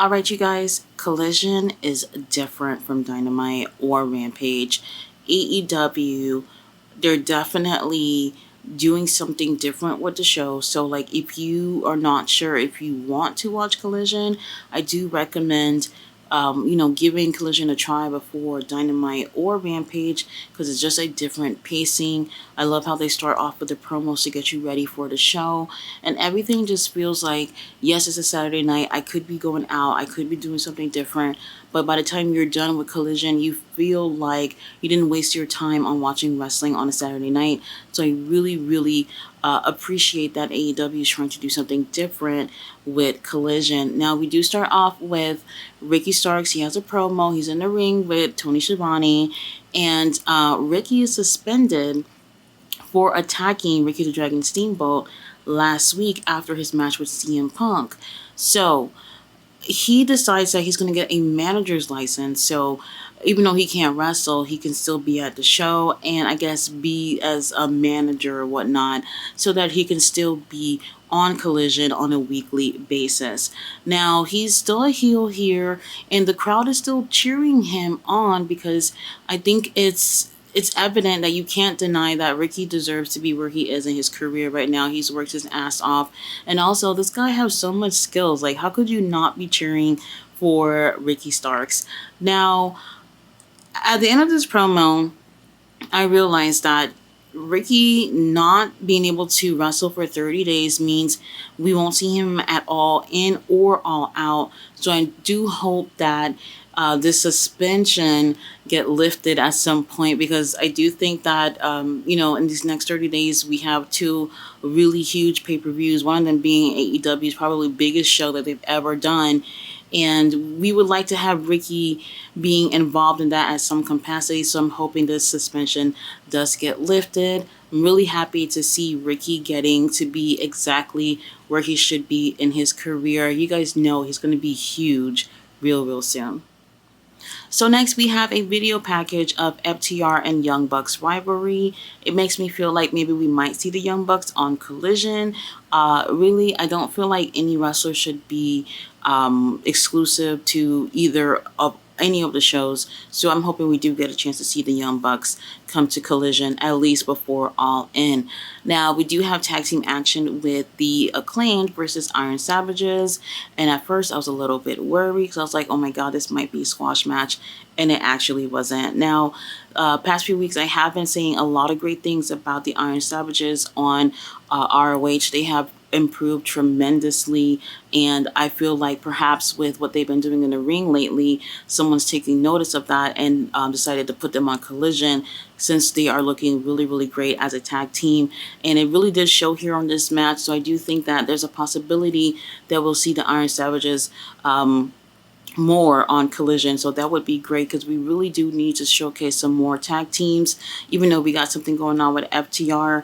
Alright, you guys, Collision is different from Dynamite or Rampage. AEW, they're definitely doing something different with the show. So, like, if you are not sure if you want to watch Collision, I do recommend giving Collision a try before Dynamite or Rampage because it's just a different pacing. I love how they start off with the promos to get you ready for the show, and everything just feels like, yes, it's a Saturday night. I could be going out, I could be doing something different, but by the time you're done with Collision, you feel like you didn't waste your time on watching wrestling on a Saturday night. So I really, really appreciate that AEW is trying to do something different with Collision. Now, we do start off with Ricky Starks. He has a promo. He's in the ring with Tony Schiavone, and Ricky is suspended for attacking Ricky the Dragon Steamboat last week after his match with CM Punk. So he decides that he's going to get a manager's license. So even though he can't wrestle, he can still be at the show and I guess be as a manager or whatnot so that he can still be on Collision on a weekly basis. Now, he's still a heel here and the crowd is still cheering him on because I think it's evident that you can't deny that Ricky deserves to be where he is in his career right now. He's worked his ass off. And also, this guy has so much skills. Like, how could you not be cheering for Ricky Starks? Now, at the end of this promo, I realized that Ricky not being able to wrestle for 30 days means we won't see him at all in or all out. So I do hope that this suspension get lifted at some point because I do think that, in these next 30 days, we have two really huge pay-per-views, one of them being AEW's probably biggest show that they've ever done. And we would like to have Ricky being involved in that at some capacity. So I'm hoping this suspension does get lifted. I'm really happy to see Ricky getting to be exactly where he should be in his career. You guys know he's going to be huge real soon. So next we have a video package of FTR and Young Bucks rivalry. It makes me feel like maybe we might see the Young Bucks on Collision. Really, I don't feel like any wrestler should be exclusive to either of any of the shows. So I'm hoping we do get a chance to see the Young Bucks come to Collision at least before All In. Now, we do have tag team action with the Acclaimed versus Iron Savages. And at first I was a little bit worried because I was like, oh my God, this might be a squash match. And it actually wasn't. Now, past few weeks, I have been saying a lot of great things about the Iron Savages on ROH. They have improved tremendously, and I feel like perhaps with what they've been doing in the ring lately, someone's taking notice of that and decided to put them on Collision since they are looking really great as a tag team. And it really did show here on this match, so I do think that there's a possibility that we'll see the Iron Savages more on Collision. So that would be great because we really do need to showcase some more tag teams, even though we got something going on with FTR,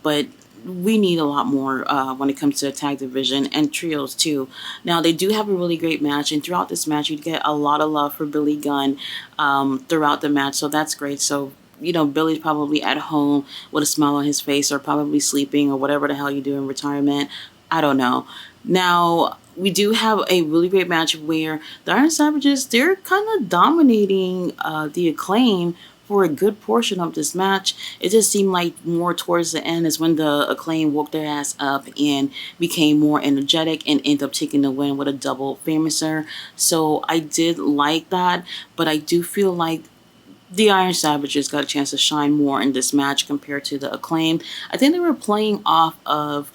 but we need a lot more when it comes to the tag division and trios too. Now, they do have a really great match, and throughout this match, you get a lot of love for Billy Gunn throughout the match, so that's great. So, Billy's probably at home with a smile on his face or probably sleeping or whatever the hell you do in retirement. I don't know. Now, we do have a really great match where the Iron Savages, they're kind of dominating the Acclaim for a good portion of this match. It just seemed like more towards the end is when the Acclaim woke their ass up and became more energetic and ended up taking the win with a double famouser. So I did like that, but I do feel like the Iron Savages got a chance to shine more in this match compared to the Acclaim. I think they were playing off of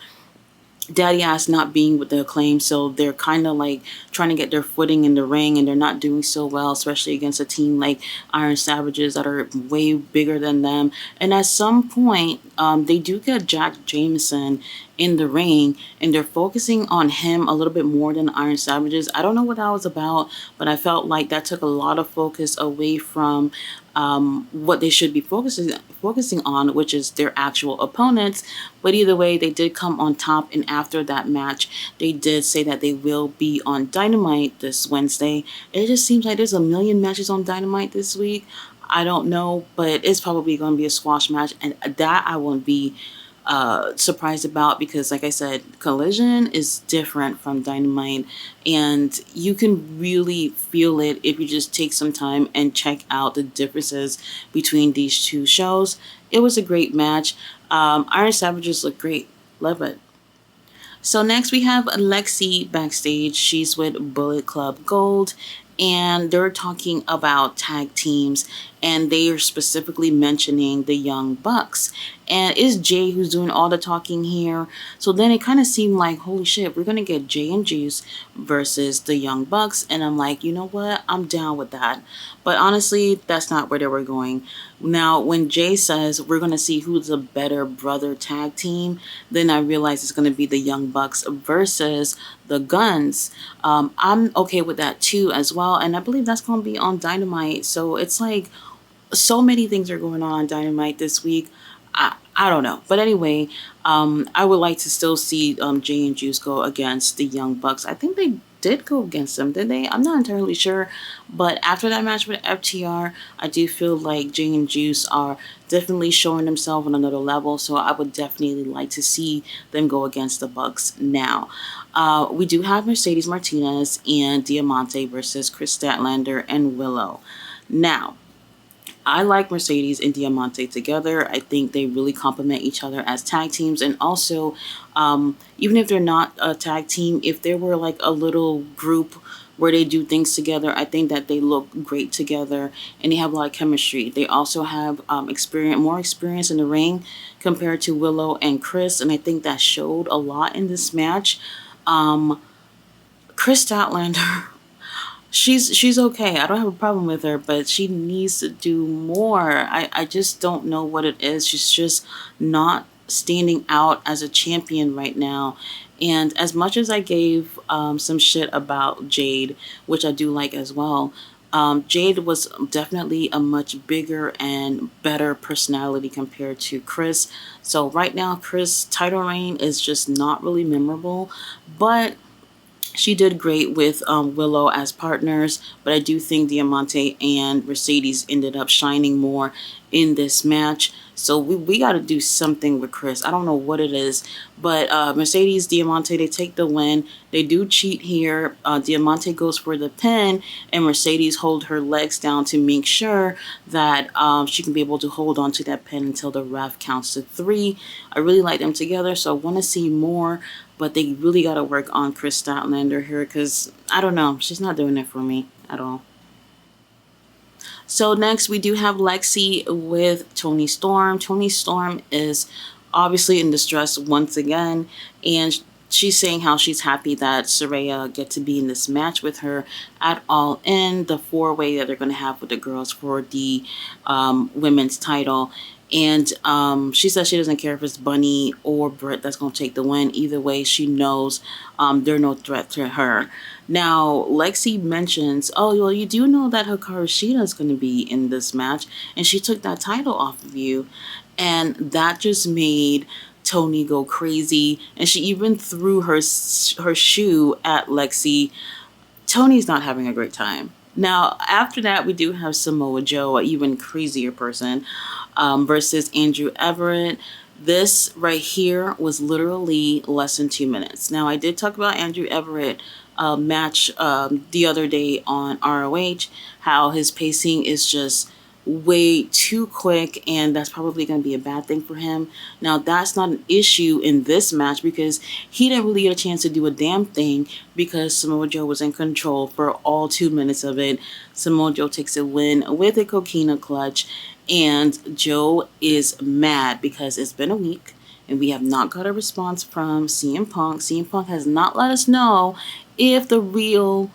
Daddy Ass not being with the Acclaim, so they're kind of like trying to get their footing in the ring, and they're not doing so well, especially against a team like Iron Savages that are way bigger than them. And at some point, they do get Jack Jameson in the ring, and they're focusing on him a little bit more than Iron Savages. I don't know what that was about, but I felt like that took a lot of focus away from what they should be focusing on, which is their actual opponents. But either way, they did come on top, and after that match, they did say that they will be on Dynamite this Wednesday. It just seems like there's a million matches on Dynamite this week. I don't know, but it's probably going to be a squash match, and that I won't be surprised about, because like I said, Collision is different from Dynamite, and you can really feel it if you just take some time and check out the differences between these two shows. It was a great match. Iron Savages look great. Love it. So next we have Lexi backstage. She's with Bullet Club Gold, and they're talking about tag teams, and they are specifically mentioning the Young Bucks. And it's Jay who's doing all the talking here. So then it kind of seemed like, holy shit, we're gonna get Jay and Juice versus the Young Bucks, and I'm like, you know what? I'm down with that. But honestly, that's not where they were going. Now, when Jay says we're gonna see who's a better brother tag team, then I realize it's gonna be the Young Bucks versus the Guns. I'm okay with that too as well, and I believe that's gonna be on Dynamite. So it's like so many things are going on Dynamite this week. I don't know. But anyway, I would like to still see Jay and Juice go against the Young Bucks. I think they did go against them, did they? I'm not entirely sure. But after that match with FTR, I do feel like Jay and Juice are definitely showing themselves on another level. So I would definitely like to see them go against the Bucks now. We do have Mercedes Martinez and Diamante versus Chris Statlander and Willow. Now, I like Mercedes and Diamante together. I think they really complement each other as tag teams. And also, even if they're not a tag team, if they were like a little group where they do things together, I think that they look great together and they have a lot of chemistry. They also have more experience in the ring compared to Willow and Chris. And I think that showed a lot in this match. Chris Statlander. She's okay. I don't have a problem with her, but she needs to do more. I just don't know what it is. She's just not standing out as a champion right now. And as much as I gave some shit about Jade, which I do like as well, Jade was definitely a much bigger and better personality compared to Chris. So right now, Chris' title reign is just not really memorable, but she did great with Willow as partners, but I do think Diamante and Mercedes ended up shining more in this match. So we got to do something with Chris. I don't know what it is, but Mercedes, Diamante, they take the win. They do cheat here. Diamante goes for the pin, and Mercedes hold her legs down to make sure that she can be able to hold on to that pin until the ref counts to 3. I really like them together, so I want to see more. But they really got to work on Chris Statlander here because, I don't know, she's not doing it for me at all. So next we do have Lexi with Toni Storm. Toni Storm is obviously in distress once again, and she's saying how she's happy that Saraya get to be in this match with her at All In, the 4-way that they're going to have with the girls for the women's title. And she says she doesn't care if it's Bunny or Britt that's going to take the win. Either way, she knows they're no threat to her. Now, Lexi mentions, oh, well, you do know that Hikaru Shida is going to be in this match, and she took that title off of you. And that just made Toni go crazy, and she even threw her shoe at Lexi. Toni's not having a great time. Now, after that, we do have Samoa Joe, an even crazier person, versus Andrew Everett. This right here was literally less than 2 minutes. Now, I did talk about Andrew Everett match the other day on ROH, how his pacing is just way too quick, and that's probably going to be a bad thing for him. Now, that's not an issue in this match because he didn't really get a chance to do a damn thing because Samoa Joe was in control for all 2 minutes of it. Samoa Joe takes a win with a coquina clutch, and Joe is mad because it's been a week and we have not got a response from CM Punk. CM Punk has not let us know if the real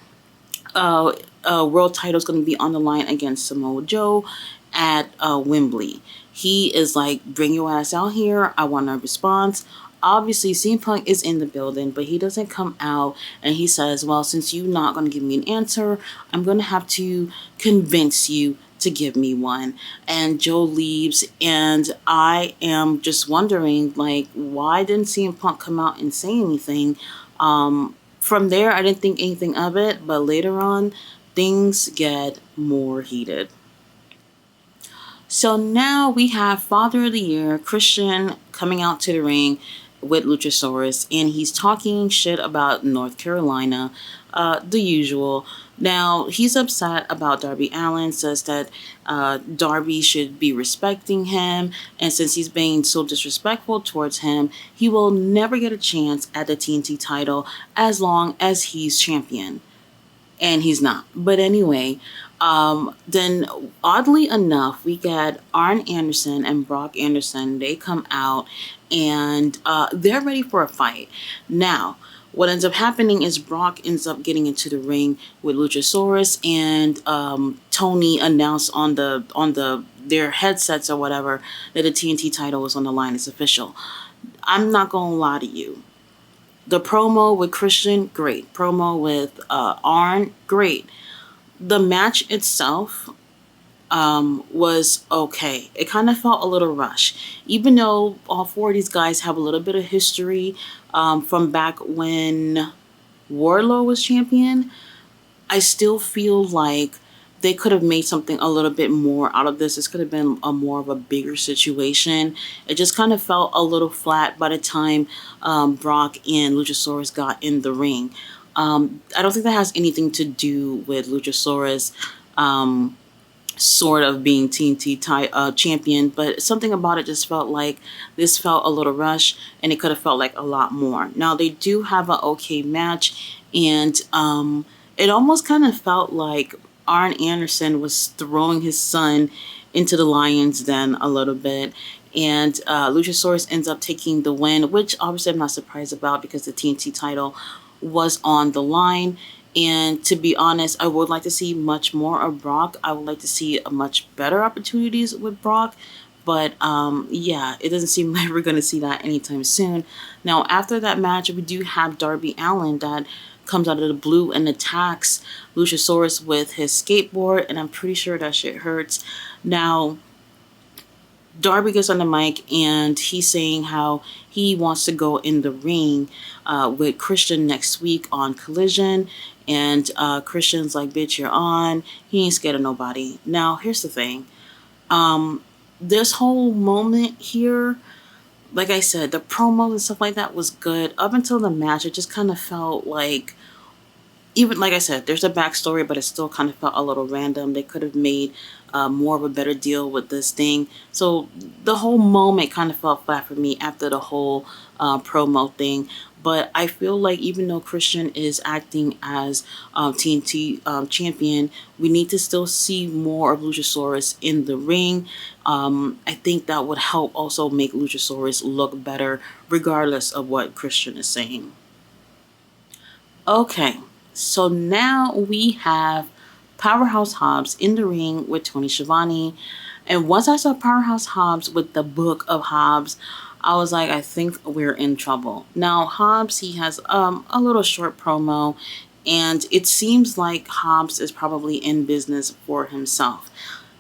world title is going to be on the line against Samoa Joe at Wembley. He is like, bring your ass out here. I want a response. Obviously, CM Punk is in the building, but he doesn't come out, and he says, well, since you're not going to give me an answer, I'm going to have to convince you to give me one. And Joe leaves, and I am just wondering, like, why didn't CM Punk come out and say anything? From there, I didn't think anything of it, but later on, things get more heated. So now we have Father of the Year, Christian coming out to the ring with Luchasaurus, and he's talking shit about North Carolina, the usual. Now, he's upset about Darby Allen, says that Darby should be respecting him, and since he's being so disrespectful towards him, he will never get a chance at the TNT title as long as he's champion. And he's not. But anyway, then oddly enough, we get Arn Anderson and Brock Anderson. They come out and they're ready for a fight. Now, what ends up happening is Brock ends up getting into the ring with Luchasaurus, and Tony announced on their headsets or whatever that the TNT title was on the line. It's official. I'm not gonna lie to you. The promo with Christian, great. Promo with Arn, great. The match itself was okay. It kind of felt a little rushed. Even though all four of these guys have a little bit of history from back when Wardlow was champion, I still feel like they could have made something a little bit more out of this. This could have been a more of a bigger situation. It just kind of felt a little flat by the time Brock and Luchasaurus got in the ring. I don't think that has anything to do with Luchasaurus sort of being TNT champion, but something about it just felt like this felt a little rushed, and it could have felt like a lot more. Now, they do have an okay match, and it almost kind of felt like Arn Anderson was throwing his son into the lion's den a little bit. And Luchasaurus ends up taking the win, which obviously I'm not surprised about because the TNT title was on the line. And to be honest, I would like to see much more of Brock. I would like to see a much better opportunities with Brock. But yeah, it doesn't seem like we're going to see that anytime soon. Now, after that match, we do have Darby Allen that comes out of the blue and attacks Luchasaurus with his skateboard, and I'm pretty sure that shit hurts. Now, Darby gets on the mic and he's saying how he wants to go in the ring with Christian next week on Collision, and Christian's like, bitch, you're on. He ain't scared of nobody. Now, here's the thing. This whole moment here, like I said, the promos and stuff like that was good. Up until the match, it just kind of felt like, even like I said, there's a backstory, but it still kind of felt a little random. They could have made more of a better deal with this thing. So the whole moment kind of felt flat for me after the whole promo thing. But I feel like even though Christian is acting as TNT champion, we need to still see more of Luchasaurus in the ring. I think that would help also make Luchasaurus look better, regardless of what Christian is saying. Okay, so now we have Powerhouse Hobbs in the ring with Tony Schiavone. And once I saw Powerhouse Hobbs with the Book of Hobbs, I was like, I think we're in trouble. Now, Hobbs, he has a little short promo, and it seems like Hobbs is probably in business for himself.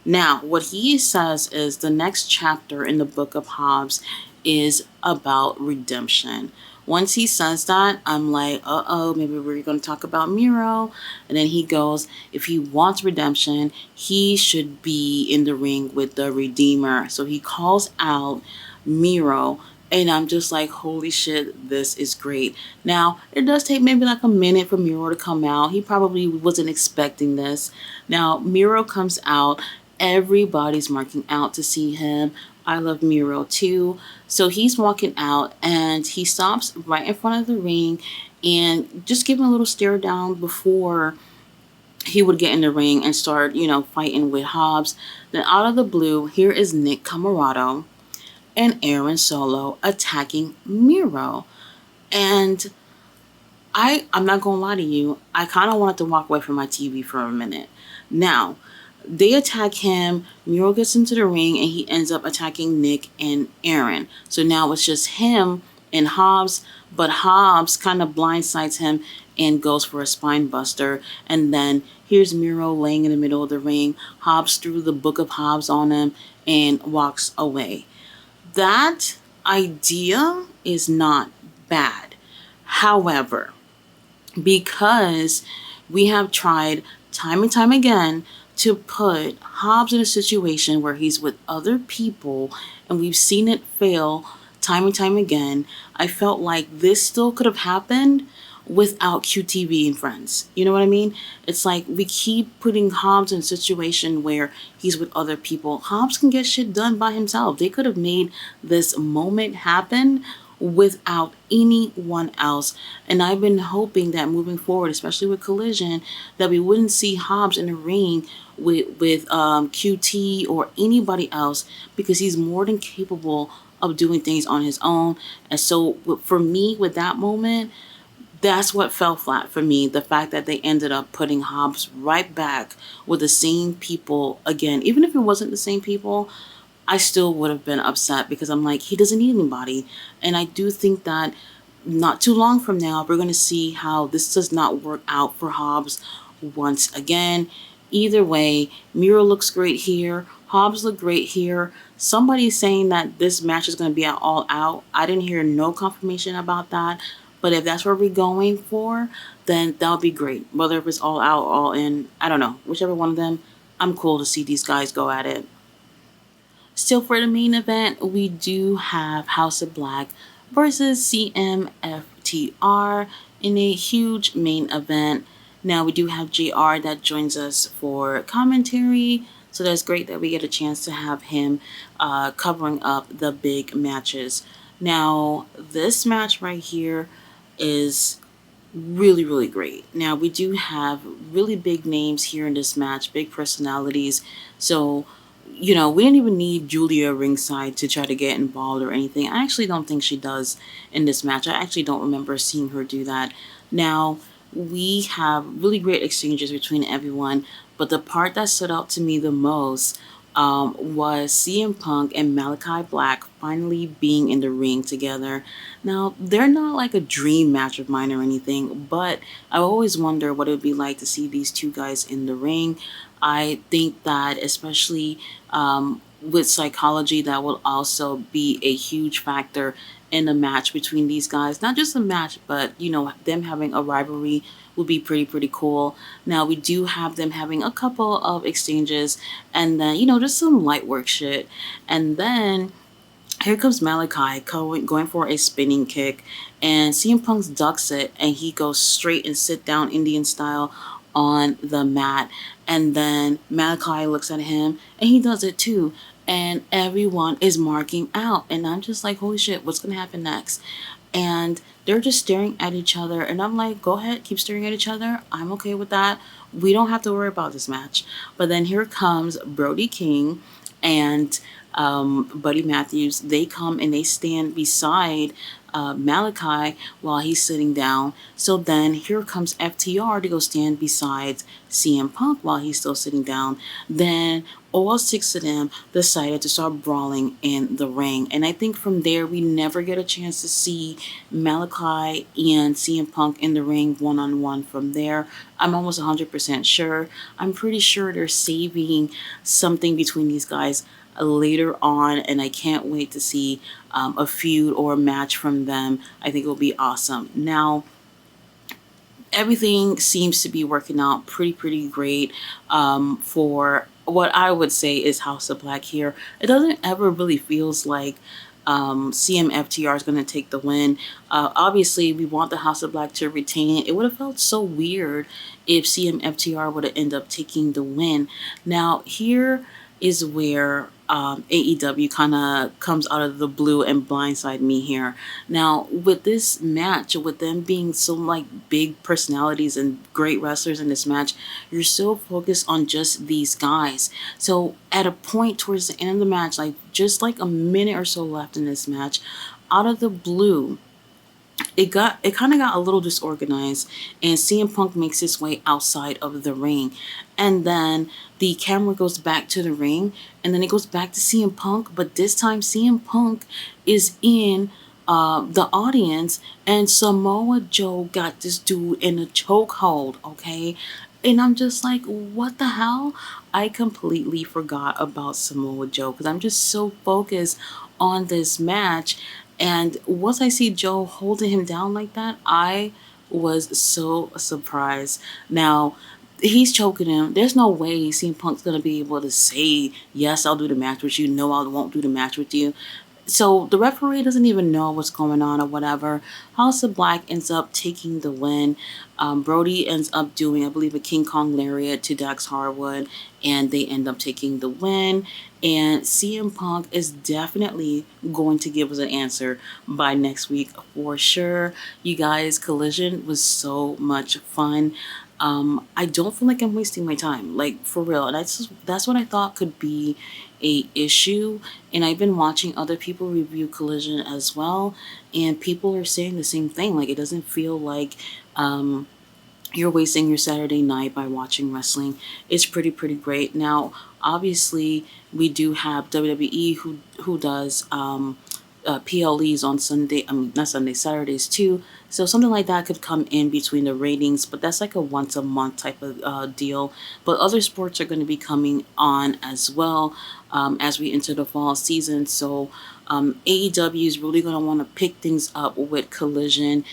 Now, what he says is the next chapter in the Book of Hobbs is about redemption. Once he says that, I'm like, uh-oh, maybe we're going to talk about Miro. And then he goes, if he wants redemption, he should be in the ring with the Redeemer. So he calls out Miro, and I'm just like, holy shit, this is great. Now, it does take maybe like a minute for Miro to come out. He probably wasn't expecting this. Now, Miro comes out. Everybody's marking out to see him. I love Miro too. So he's walking out and he stops right in front of the ring and just give him a little stare down before he would get in the ring and start, fighting with Hobbs. Then out of the blue, here is Nick Comoroto and Aaron Solo attacking Miro. And I'm not going to lie to you, I kind of wanted to walk away from my TV for a minute. Now, they attack him, Miro gets into the ring, and he ends up attacking Nick and Aaron. So now it's just him and Hobbs, but Hobbs kind of blindsides him and goes for a spine buster. And then here's Miro laying in the middle of the ring. Hobbs threw the Book of Hobbs on him and walks away. That idea is not bad. However, because we have tried time and time again to put Hobbs in a situation where he's with other people, and we've seen it fail time and time again, I felt like this still could have happened without QTV and friends. You know what I mean? It's like we keep putting Hobbs in a situation where he's with other people. Hobbs can get shit done by himself. They could have made this moment happen without anyone else. And I've been hoping that moving forward, especially with Collision, that we wouldn't see Hobbs in the ring with QT or anybody else, because he's more than capable of doing things on his own. And so for me, with that moment, that's what fell flat for me. The fact that they ended up putting Hobbs right back with the same people again. Even if it wasn't the same people, I still would have been upset, because I'm like, he doesn't need anybody. And I do think that not too long from now, we're going to see how this does not work out for Hobbs once again. Either way, Miro looks great here. Hobbs look great here. Somebody's saying that this match is going to be at All Out. I didn't hear no confirmation about that. But if that's what we're going for, then that'll be great. Whether if it's All Out or All In, I don't know. Whichever one of them, I'm cool to see these guys go at it. Still, for the main event, we do have House of Black versus CMFTR in a huge main event. Now, we do have JR that joins us for commentary, so that's great that we get a chance to have him covering up the big matches. Now, this match right here is really, really great. Now, we do have really big names here in this match, big personalities. So, we didn't even need Julia ringside to try to get involved or anything. I actually don't think she does in this match. I actually don't remember seeing her do that. Now, we have really great exchanges between everyone, but the part that stood out to me the most was CM Punk and Malachi Black finally being in the ring together. Now, they're not like a dream match of mine or anything, but I always wonder what it would be like to see these two guys in the ring. I think that especially with psychology, that will also be a huge factor in a match between these guys. Not just a match, but them having a rivalry would be pretty cool. Now, we do have them having a couple of exchanges, and then just some light work shit. And then here comes Malachi going for a spinning kick, and CM Punk ducks it, and he goes straight and sit down Indian style on the mat. And then Malachi looks at him, and he does it too. And everyone is marking out, and I'm just like, holy shit, what's gonna happen next? And they're just staring at each other, and I'm like, go ahead, keep staring at each other. I'm okay with that. We don't have to worry about this match. But then here comes Brody King and Buddy Matthews. They come and they stand beside Malachi while he's sitting down. So then here comes FTR to go stand beside CM Punk while he's still sitting down. Then all six of them decided to start brawling in the ring. And I think from there, we never get a chance to see Malachi and CM Punk in the ring one-on-one from there. I'm almost 100% sure. I'm pretty sure they're saving something between these guys later on, and I can't wait to see a feud or a match from them. I think it will be awesome. Now, everything seems to be working out pretty great for what I would say is House of Black here. It doesn't ever really feels like CMFTR is going to take the win. Obviously, we want the House of Black to retain. It would have felt so weird if CMFTR would have ended up taking the win. Now, here is where AEW kind of comes out of the blue and blindside me here. Now, with this match, with them being so like big personalities and great wrestlers in this match, you're so focused on just these guys. So at a point towards the end of the match, like just like a minute or so left in this match, out of the blue, it kind of got a little disorganized, and CM Punk makes his way outside of the ring, and then the camera goes back to the ring, and then it goes back to CM Punk, but this time CM Punk is in the audience, and Samoa Joe got this dude in a chokehold, okay? And I'm just like, what the hell? I completely forgot about Samoa Joe because I'm just so focused on this match. And once I see Joe holding him down like that, I was so surprised. Now, he's choking him. There's no way CM Punk's going to be able to say, yes, I'll do the match with you. No, I won't do the match with you. So the referee doesn't even know what's going on or whatever. House of Black ends up taking the win. Brody ends up doing, I believe, a King Kong lariat to Dax Harwood, and they end up taking the win. And CM Punk is definitely going to give us an answer by next week for sure. You guys, Collision was so much fun. I don't feel like I'm wasting my time, like for real. And that's what I thought could be a issue. And I've been watching other people review Collision as well, and people are saying the same thing. Like it doesn't feel like you're wasting your Saturday night by watching wrestling. It's pretty great. Now, obviously, we do have WWE who does PLEs on Sunday. I mean, not Sunday, Saturdays too. So something like that could come in between the ratings, but that's like a once a month type of deal. But other sports are going to be coming on as well as we enter the fall season. So AEW is really going to want to pick things up with Collision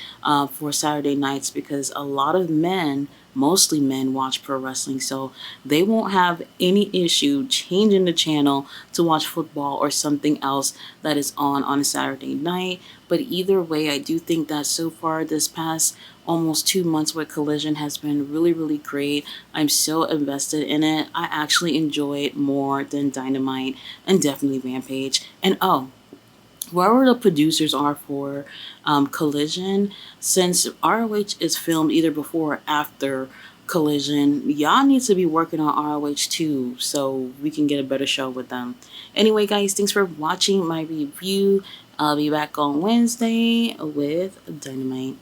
for Saturday nights because a lot of men, mostly men, watch pro wrestling. So they won't have any issue changing the channel to watch football or something else that is on a Saturday night. But either way, I do think that so far this past almost 2 months with Collision has been really great. I'm so invested in it. I actually enjoy it more than Dynamite and definitely Rampage. And oh, whoever the producers are for Collision, since ROH is filmed either before or after Collision, y'all need to be working on ROH too so we can get a better show with them. Anyway, guys, thanks for watching my review. I'll be back on Wednesday with Dynamite.